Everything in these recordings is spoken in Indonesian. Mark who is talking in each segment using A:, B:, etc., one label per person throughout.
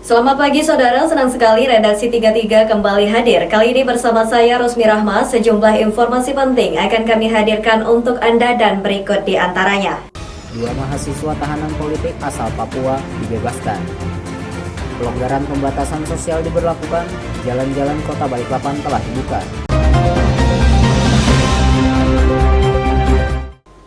A: Selamat pagi saudara, senang sekali Redaksi 33 kembali hadir. Kali ini bersama saya Rosmi Rahma, sejumlah informasi penting akan kami hadirkan untuk Anda dan berikut di antaranya.
B: 2 mahasiswa tahanan politik asal Papua dibebaskan. Pelonggaran pembatasan sosial diberlakukan, jalan-jalan kota Balikpapan telah dibuka.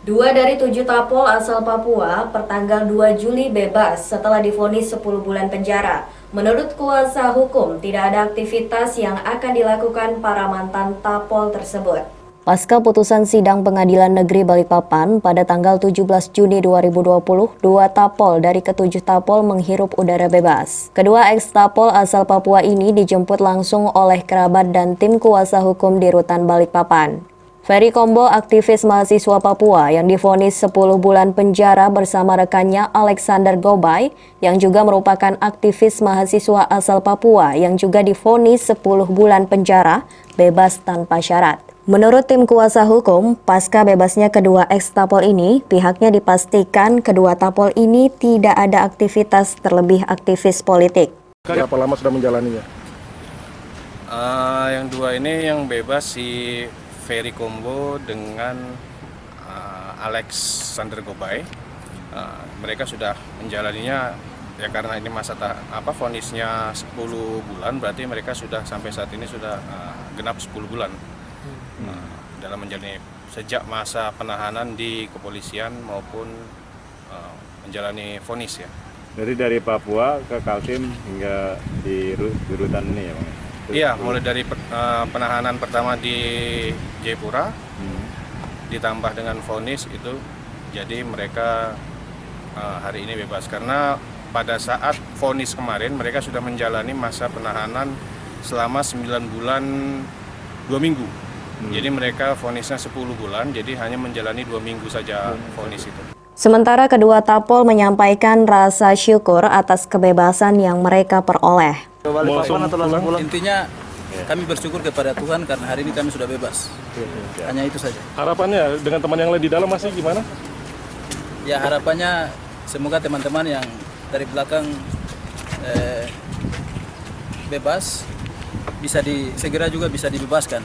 A: 2 dari 7 tapol asal Papua pertanggal 2 Juli bebas setelah divonis 10 bulan penjara. Menurut kuasa hukum, tidak ada aktivitas yang akan dilakukan para mantan tapol tersebut. Pasca putusan sidang Pengadilan Negeri Balikpapan pada tanggal 17 Juni 2020, 2 tapol dari ke-7 tapol menghirup udara bebas. Kedua eks-tapol asal Papua ini dijemput langsung oleh kerabat dan tim kuasa hukum di Rutan Balikpapan. Ferry Kombo, aktivis mahasiswa Papua yang divonis 10 bulan penjara bersama rekannya Alexander Gobay, yang juga merupakan aktivis mahasiswa asal Papua yang juga divonis 10 bulan penjara, bebas tanpa syarat. Menurut tim kuasa hukum, pasca bebasnya kedua eks-tapol ini, pihaknya dipastikan kedua tapol ini tidak ada aktivitas terlebih aktivis politik.
C: Berapa lama sudah menjalaninya?
D: Yang dua ini yang bebas si Ferry Kombo dengan Alexander Gobay. Mereka sudah menjalaninya ya karena ini masa vonisnya 10 bulan, berarti mereka sudah sampai saat ini sudah genap 10 bulan. Dalam menjalani sejak masa penahanan di kepolisian maupun menjalani vonis ya.
C: Jadi dari Papua ke Kaltim hingga di rutan ini ya Bang?
D: Iya, mulai dari penahanan pertama di Jayapura, ditambah dengan vonis itu, jadi mereka hari ini bebas. Karena pada saat vonis kemarin mereka sudah menjalani masa penahanan selama 9 bulan 2 minggu. Jadi mereka vonisnya 10 bulan, jadi hanya menjalani 2 minggu saja vonis itu.
A: Sementara kedua tapol menyampaikan rasa syukur atas kebebasan yang mereka peroleh.
E: Intinya kami bersyukur kepada Tuhan karena hari ini kami sudah bebas. Hanya itu saja.
C: Harapannya dengan teman yang lain di dalam masih gimana?
E: Ya harapannya semoga teman-teman yang dari belakang bebas segera juga bisa dibebaskan.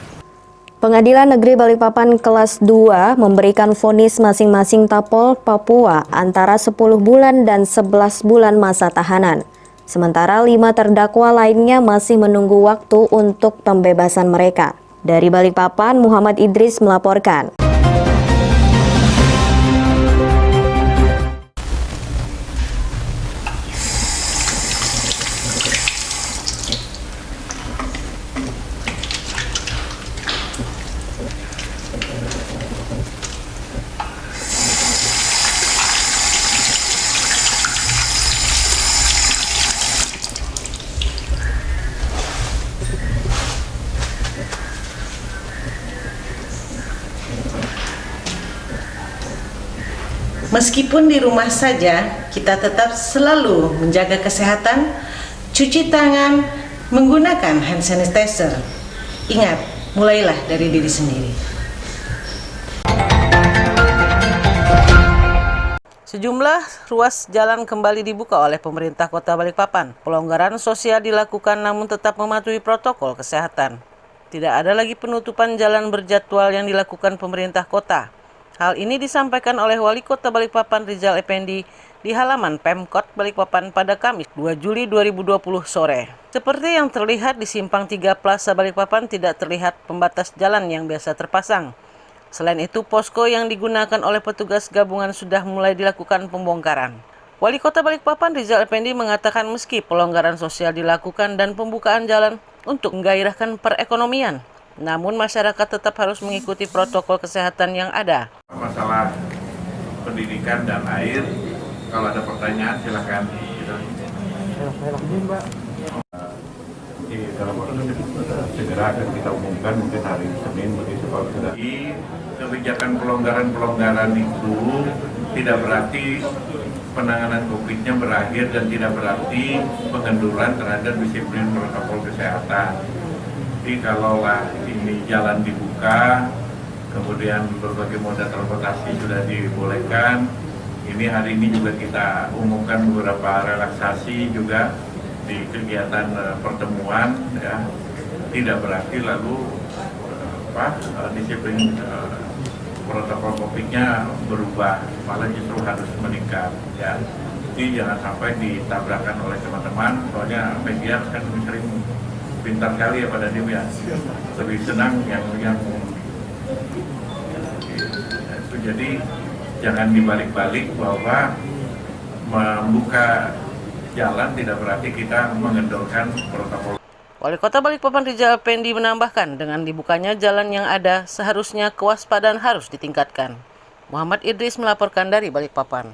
A: Pengadilan Negeri Balikpapan kelas 2 memberikan vonis masing-masing tapol Papua antara 10 bulan dan 11 bulan masa tahanan. Sementara 5 terdakwa lainnya masih menunggu waktu untuk pembebasan mereka. Dari Balikpapan, Muhammad Idris melaporkan.
F: Meskipun di rumah saja, kita tetap selalu menjaga kesehatan, cuci tangan, menggunakan hand sanitizer. Ingat, mulailah dari diri sendiri.
G: Sejumlah ruas jalan kembali dibuka oleh pemerintah Kota Balikpapan. Pelonggaran sosial dilakukan namun tetap mematuhi protokol kesehatan. Tidak ada lagi penutupan jalan berjadwal yang dilakukan pemerintah kota. Hal ini disampaikan oleh Wali Kota Balikpapan Rizal Effendi di halaman Pemkot Balikpapan pada Kamis 2 Juli 2020 sore. Seperti yang terlihat di Simpang 3 Plaza Balikpapan tidak terlihat pembatas jalan yang biasa terpasang. Selain itu, posko yang digunakan oleh petugas gabungan sudah mulai dilakukan pembongkaran. Wali Kota Balikpapan Rizal Effendi mengatakan meski pelonggaran sosial dilakukan dan pembukaan jalan untuk menggairahkan perekonomian, namun masyarakat tetap harus mengikuti protokol kesehatan yang ada.
H: Masalah pendidikan dan air, kalau ada pertanyaan silakan. Dalam waktu segera akan kita umumkan mungkin hari Senin begitu kalau sudah. Kebijakan pelonggaran itu tidak berarti penanganan COVID-nya berakhir dan tidak berarti pengenduran terhadap disiplin protokol kesehatan. Jadi kalau ini jalan dibuka, kemudian berbagai moda transportasi sudah dibolehkan, ini hari ini juga kita umumkan beberapa relaksasi juga di kegiatan pertemuan ya tidak berarti lalu disiplin protokol COVID-nya berubah, malah justru harus meningkat ya. Jadi jangan sampai ditabrakkan oleh teman-teman, soalnya media kan sering pintar kali ya pada dia ya, lebih senang yang itu. Jadi jangan dibalik-balik bahwa membuka jalan tidak berarti kita mengendorkan protokol.
G: Wali Kota Balikpapan Rizal Effendi menambahkan, dengan dibukanya jalan yang ada, seharusnya kewaspadaan harus ditingkatkan. Muhammad Idris melaporkan dari Balikpapan.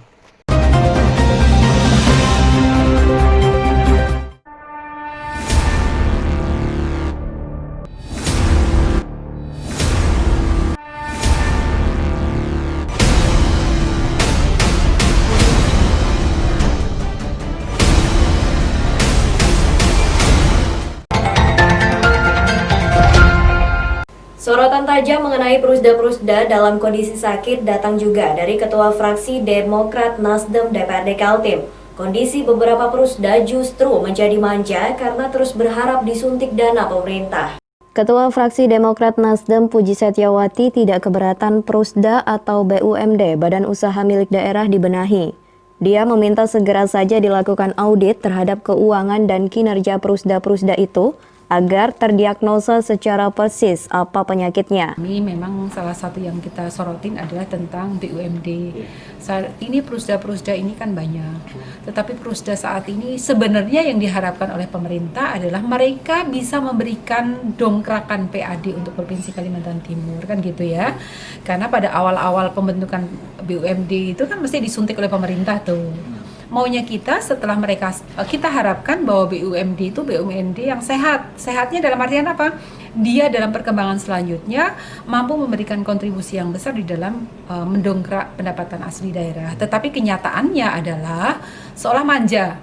A: Sorotan tajam mengenai Prusda-Prusda dalam kondisi sakit datang juga dari Ketua Fraksi Demokrat Nasdem DPRD Kaltim. Kondisi beberapa Prusda justru menjadi manja karena terus berharap disuntik dana pemerintah. Ketua Fraksi Demokrat Nasdem Puji Setiawati tidak keberatan Prusda atau BUMD, Badan Usaha Milik Daerah, dibenahi. Dia meminta segera saja dilakukan audit terhadap keuangan dan kinerja Prusda-Prusda itu, agar terdiagnosa secara persis apa penyakitnya.
I: Ini memang salah satu yang kita sorotin adalah tentang BUMD. Saat ini Prusda-Prusda ini kan banyak, tetapi Prusda saat ini sebenarnya yang diharapkan oleh pemerintah adalah mereka bisa memberikan dongkrakan PAD untuk Provinsi Kalimantan Timur, kan gitu ya. Karena pada awal-awal pembentukan BUMD itu kan mesti disuntik oleh pemerintah tuh. Maunya kita setelah kita harapkan bahwa BUMD itu BUMD yang sehat. Sehatnya dalam artian apa? Dia dalam perkembangan selanjutnya mampu memberikan kontribusi yang besar di dalam mendongkrak pendapatan asli daerah. Tetapi kenyataannya adalah seolah manja.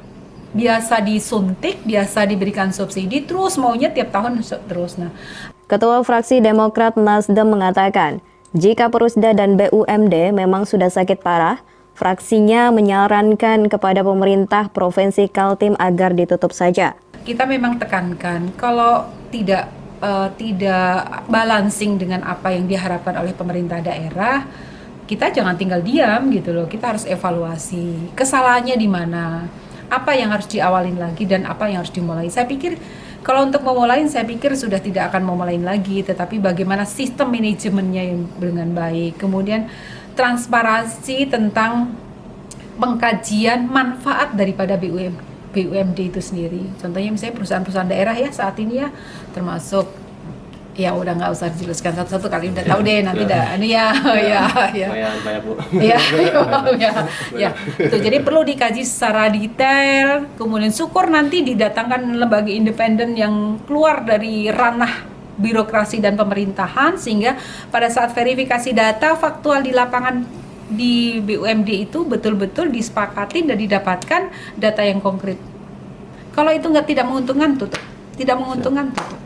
I: Biasa disuntik, biasa diberikan subsidi, terus maunya tiap tahun terus. Nah,
A: Ketua Fraksi Demokrat Nasdem mengatakan, jika Prusda dan BUMD memang sudah sakit parah, fraksinya menyarankan kepada pemerintah Provinsi Kaltim agar ditutup saja.
I: Kita memang tekankan kalau tidak balancing dengan apa yang diharapkan oleh pemerintah daerah, kita jangan tinggal diam gitu loh. Kita harus evaluasi kesalahannya di mana, apa yang harus diawalin lagi dan apa yang harus dimulai. Saya pikir kalau untuk memulai, saya pikir sudah tidak akan memulai lagi, tetapi bagaimana sistem manajemennya yang dengan baik, kemudian transparansi tentang pengkajian manfaat daripada BUMD itu sendiri. Contohnya misalnya perusahaan-perusahaan daerah ya saat ini ya, termasuk ya udah nggak usah dijelaskan satu-satu kali udah tahu deh nanti dah ini ya.
E: Banyak Bu.
I: Ya. Jadi perlu dikaji secara detail. Kemudian syukur nanti didatangkan lembaga independen yang keluar dari ranah birokrasi dan pemerintahan, sehingga pada saat verifikasi data faktual di lapangan di BUMD itu betul-betul disepakati dan didapatkan data yang konkret. Kalau itu tidak menguntungkan, tutup. Tidak menguntungkan, tutup.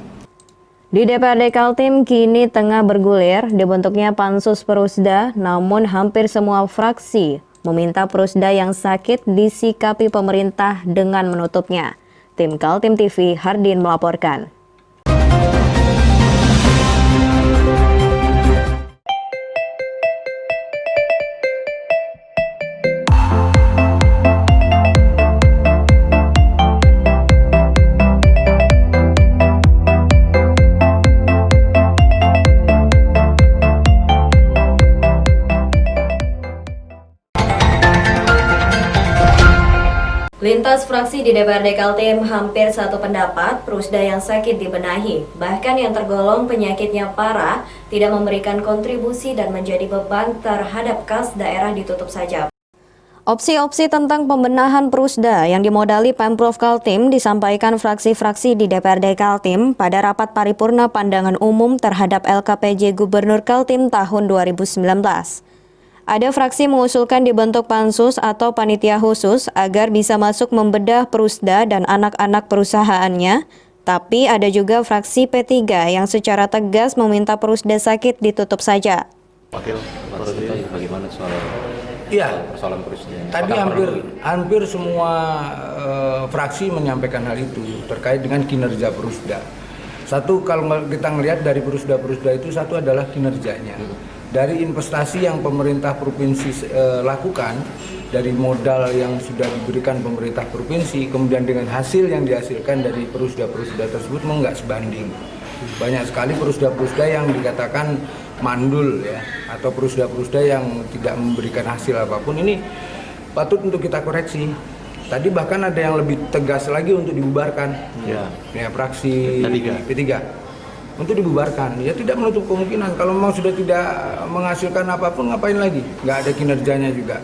A: Di DPRD Kaltim kini tengah bergulir dibentuknya Pansus Prusda, namun hampir semua fraksi meminta Prusda yang sakit disikapi pemerintah dengan menutupnya. Tim Kaltim TV, Hardin melaporkan. Lintas fraksi di DPRD Kaltim hampir satu pendapat Prusda yang sakit dibenahi. Bahkan yang tergolong penyakitnya parah tidak memberikan kontribusi dan menjadi beban terhadap kas daerah ditutup saja. Opsi-opsi tentang pembenahan Prusda yang dimodali Pemprov Kaltim disampaikan fraksi-fraksi di DPRD Kaltim pada rapat paripurna pandangan umum terhadap LKPJ Gubernur Kaltim tahun 2019. Ada fraksi mengusulkan dibentuk pansus atau panitia khusus agar bisa masuk membedah Prusda dan anak-anak perusahaannya, tapi ada juga fraksi P3 yang secara tegas meminta Prusda sakit ditutup saja.
J: Wakil bagaimana soal Iya.
K: Persoalan Prusda.
J: Tadi hampir semua fraksi menyampaikan hal itu terkait dengan kinerja Prusda. Satu, kalau kita ngelihat dari Prusda itu, satu adalah kinerjanya. Dari investasi yang pemerintah provinsi lakukan, dari modal yang sudah diberikan pemerintah provinsi, kemudian dengan hasil yang dihasilkan dari Prusda tersebut memang nggak sebanding. Banyak sekali Prusda yang dikatakan mandul ya, atau Prusda yang tidak memberikan hasil apapun. Ini patut untuk kita koreksi. Tadi bahkan ada yang lebih tegas lagi untuk dibubarkan. Ya fraksi P3 untuk dibubarkan. Ya tidak menutup kemungkinan kalau memang sudah tidak menghasilkan apapun, ngapain lagi? Nggak ada kinerjanya juga.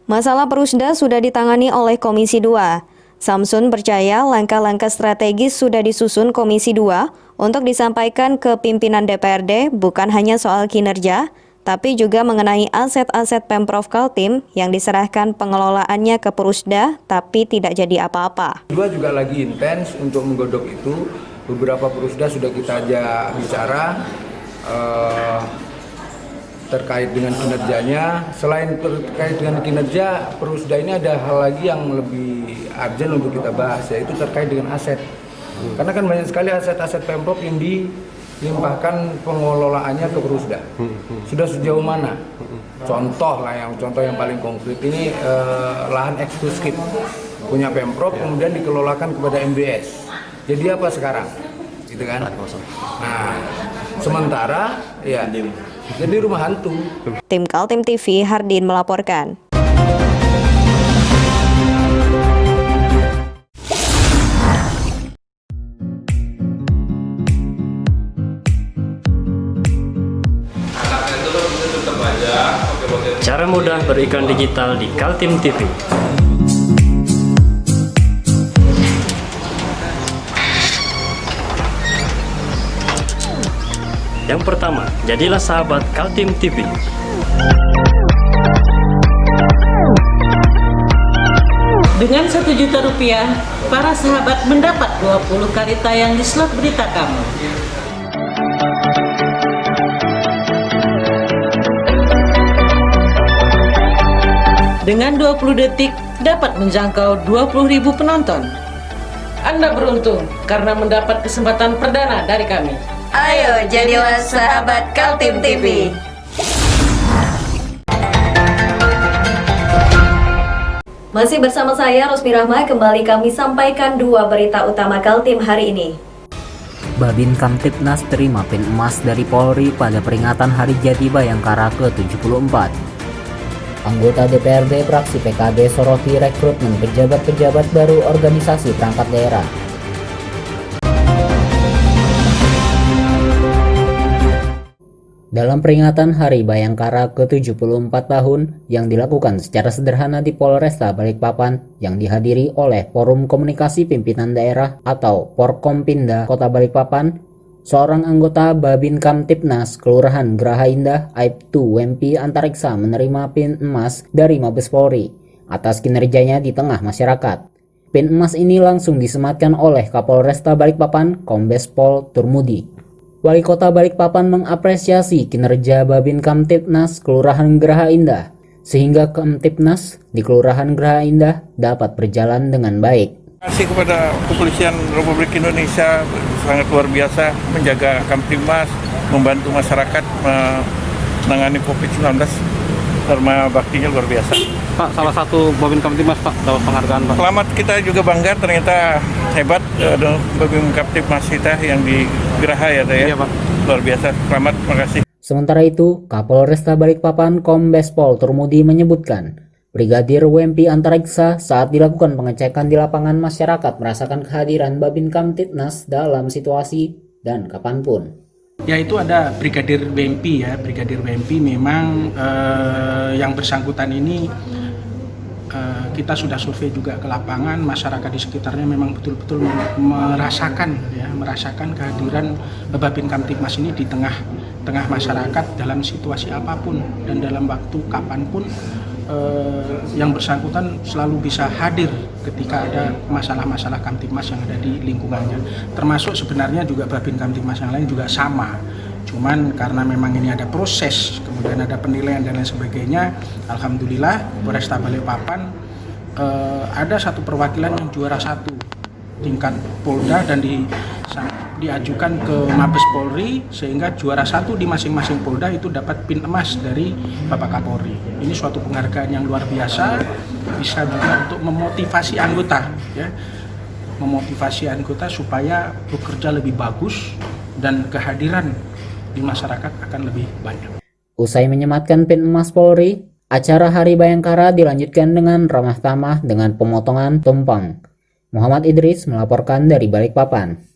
A: Masalah Prusda sudah ditangani oleh Komisi 2. Samsun percaya langkah-langkah strategis sudah disusun Komisi 2 untuk disampaikan ke pimpinan DPRD, bukan hanya soal kinerja, tapi juga mengenai aset-aset Pemprov Kaltim yang diserahkan pengelolaannya ke Prusda tapi tidak jadi apa-apa.
J: Dua juga lagi intens untuk menggodok itu. Beberapa Prusda sudah kita ajak bicara terkait dengan kinerjanya. Selain terkait dengan kinerja, Prusda ini ada hal lagi yang lebih urgent untuk kita bahas, yaitu terkait dengan aset. Karena kan banyak sekali aset-aset Pemprov yang dilimpahkan pengelolaannya ke Prusda. Sudah sejauh mana? Contoh yang paling konkret ini lahan eksklusif punya Pemprov, kemudian dikelolakan kepada MBS. Jadi apa sekarang? Gitu kan? Nah, sementara ya jadi rumah hantu.
A: Tim Kaltim TV, Hardin melaporkan.
L: Cara mudah beriklan digital di Kaltim TV. Yang pertama, jadilah sahabat Kaltim TV.
G: Dengan Rp1.000.000, para sahabat mendapat 20 kali tayang di slot berita kamu. Dengan 20 detik, dapat menjangkau 20.000 penonton. Anda beruntung karena mendapat kesempatan perdana dari kami.
A: Ayo jadilah sahabat Kaltim TV. Masih bersama saya Rosmi Rahma, kembali kami sampaikan dua berita utama Kaltim hari ini.
B: Babin Kamtipnas terima pin emas dari Polri pada peringatan Hari Jadi Bayangkara ke-74. Anggota DPRD fraksi PKB soroti rekrutmen pejabat-pejabat baru organisasi perangkat daerah. Dalam peringatan Hari Bayangkara ke-74 tahun yang dilakukan secara sederhana di Polresta Balikpapan yang dihadiri oleh Forum Komunikasi Pimpinan Daerah atau Porkompinda Kota Balikpapan, seorang anggota Babin Kamtipnas Kelurahan Geraha Indah, Aibtu Wempi Antariksa menerima pin emas dari Mabes Polri atas kinerjanya di tengah masyarakat. Pin emas ini langsung disematkan oleh Kapolresta Balikpapan, Kombes Pol Turmudi. Wali Kota Balikpapan mengapresiasi kinerja Babin Kamtipnas Kelurahan Geraha Indah, sehingga Kamtipnas di Kelurahan Geraha Indah dapat berjalan dengan baik.
M: Terima kasih kepada Kepolisian Republik Indonesia, sangat luar biasa menjaga Kamtipmas, membantu masyarakat menangani COVID-19. Dharma baktinya luar biasa.
E: Pak, salah satu Babin Kamtipmas Pak dapat penghargaan Pak.
M: Selamat, kita juga bangga, ternyata hebat Babin Kamtipmas kita yang di Geraha ya, Iya, Pak. Luar biasa. Selamat, terima kasih.
B: Sementara itu, Kapolresta Balikpapan Kombes Pol Turmudi menyebutkan, Brigadir Wempi Antariksa saat dilakukan pengecekan di lapangan masyarakat merasakan kehadiran Babin Kamtipnas dalam situasi dan kapanpun.
N: Yaitu ada Brigadir Wempi ya, Brigadir Wempi memang yang bersangkutan ini kita sudah survei juga ke lapangan, masyarakat di sekitarnya memang betul-betul merasakan kehadiran Babin Kamtipmas ini di tengah masyarakat dalam situasi apapun dan dalam waktu kapanpun. Yang bersangkutan selalu bisa hadir ketika ada masalah-masalah Kamtipmas yang ada di lingkungannya. Termasuk sebenarnya juga Babin Kamtipmas yang lain juga sama. Cuman karena memang ini ada proses, kemudian ada penilaian dan lain sebagainya, alhamdulillah Polresta Balikpapan ada satu perwakilan yang juara 1 tingkat Polda dan diajukan ke Mabes Polri, sehingga juara 1 di masing-masing Polda itu dapat pin emas dari Bapak Kapolri. Ini suatu penghargaan yang luar biasa, bisa juga untuk memotivasi anggota, ya, memotivasi anggota supaya bekerja lebih bagus dan kehadiran di masyarakat akan lebih banyak.
B: Usai menyematkan pin emas Polri, acara Hari Bayangkara dilanjutkan dengan ramah tamah dengan pemotongan tumpeng. Muhammad Idris melaporkan dari Balikpapan.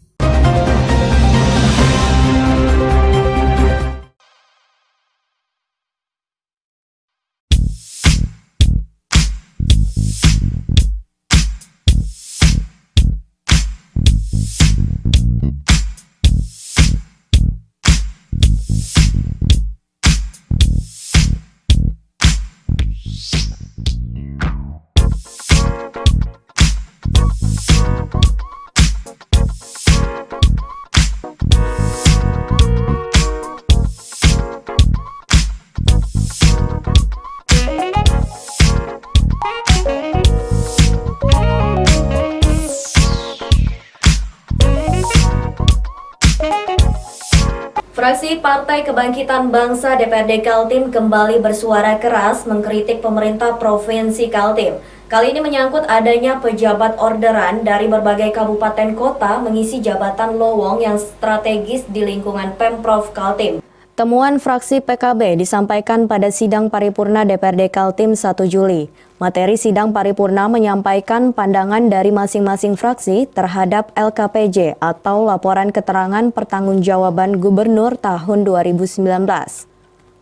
A: Fraksi Partai Kebangkitan Bangsa DPRD Kaltim kembali bersuara keras mengkritik pemerintah Provinsi Kaltim. Kali ini menyangkut adanya pejabat orderan dari berbagai kabupaten kota mengisi jabatan lowong yang strategis di lingkungan Pemprov Kaltim. Temuan fraksi PKB disampaikan pada sidang paripurna DPRD Kaltim 1 Juli. Materi sidang paripurna menyampaikan pandangan dari masing-masing fraksi terhadap LKPJ atau Laporan Keterangan Pertanggungjawaban Gubernur tahun 2019.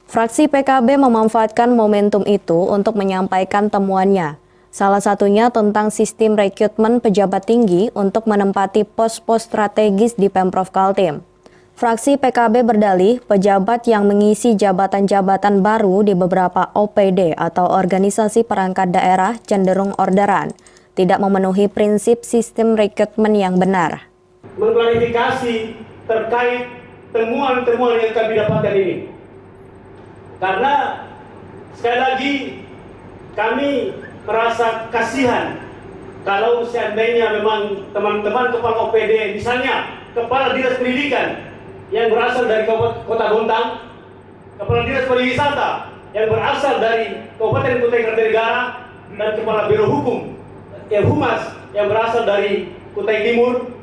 A: Fraksi PKB memanfaatkan momentum itu untuk menyampaikan temuannya. Salah satunya tentang sistem rekrutmen pejabat tinggi untuk menempati pos-pos strategis di Pemprov Kaltim. Fraksi PKB berdalih pejabat yang mengisi jabatan-jabatan baru di beberapa OPD atau organisasi perangkat daerah cenderung orderan, tidak memenuhi prinsip sistem rekrutmen yang benar.
K: Mengklarifikasi terkait temuan-temuan yang kami dapatkan ini. Karena sekali lagi kami merasa kasihan kalau seandainya memang teman-teman kepala OPD, misalnya kepala dinas pendidikan yang berasal dari Kota Bontang, kepala dinas pariwisata yang berasal dari Kabupaten Kutai Kartanegara, dan kepala biro hukum humas yang berasal dari Kutai Timur.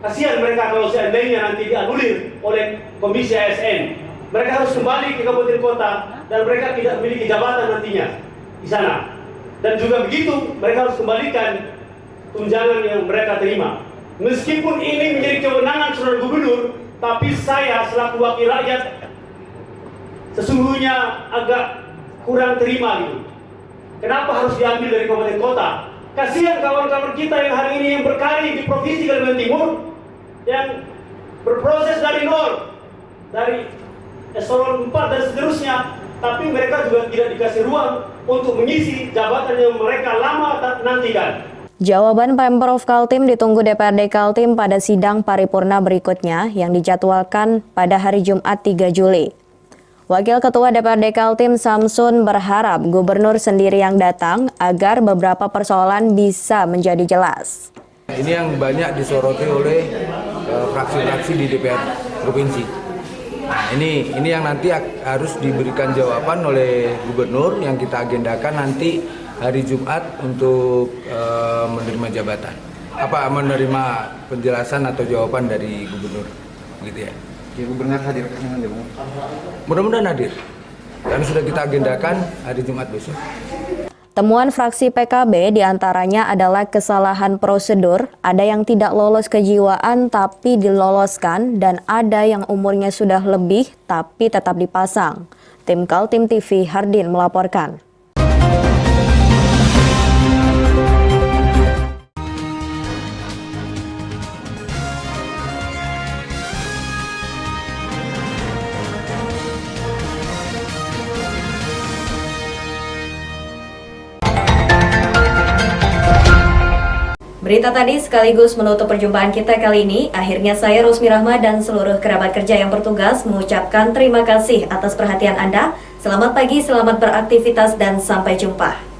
K: Kasihan mereka kalau seandainya nanti dianulir oleh Komisi ASN. Mereka harus kembali ke kabupaten kota dan mereka tidak memiliki jabatan nantinya di sana. Dan juga begitu, mereka harus kembalikan tunjangan yang mereka terima. Meskipun ini menjadi kewenangan saudara gubernur, tapi saya selaku wakil rakyat sesungguhnya agak kurang terima gitu. Kenapa harus diambil dari kabupaten kota? Kasihan kawan-kawan kita yang hari ini yang berkarir di Provinsi Kalimantan Timur, yang berproses dari nol, dari eselon 4 dan seterusnya, tapi mereka juga tidak dikasih ruang untuk mengisi jabatan yang mereka lama nantikan.
A: Jawaban Pemprov Kaltim ditunggu DPRD Kaltim pada sidang paripurna berikutnya yang dijadwalkan pada hari Jumat 3 Juli. Wakil Ketua DPRD Kaltim Samsun berharap gubernur sendiri yang datang agar beberapa persoalan bisa menjadi jelas.
J: Ini yang banyak disoroti oleh fraksi-fraksi di DPR Provinsi. Nah, ini yang nanti harus diberikan jawaban oleh gubernur yang kita agendakan nanti hari Jumat untuk menerima jabatan. Menerima penjelasan atau jawaban dari gubernur, gitu ya.
O: Ya, gubernur hadir.
J: Mudah-mudahan hadir. Dan sudah kita agendakan hari Jumat besok.
A: Temuan fraksi PKB diantaranya adalah kesalahan prosedur, ada yang tidak lolos kejiwaan tapi diloloskan, dan ada yang umurnya sudah lebih tapi tetap dipasang. Tim Kaltim TV Hardin melaporkan. Berita tadi sekaligus menutup perjumpaan kita kali ini. Akhirnya saya Rosmi Rahma dan seluruh kerabat kerja yang bertugas mengucapkan terima kasih atas perhatian Anda. Selamat pagi, selamat beraktivitas dan sampai jumpa.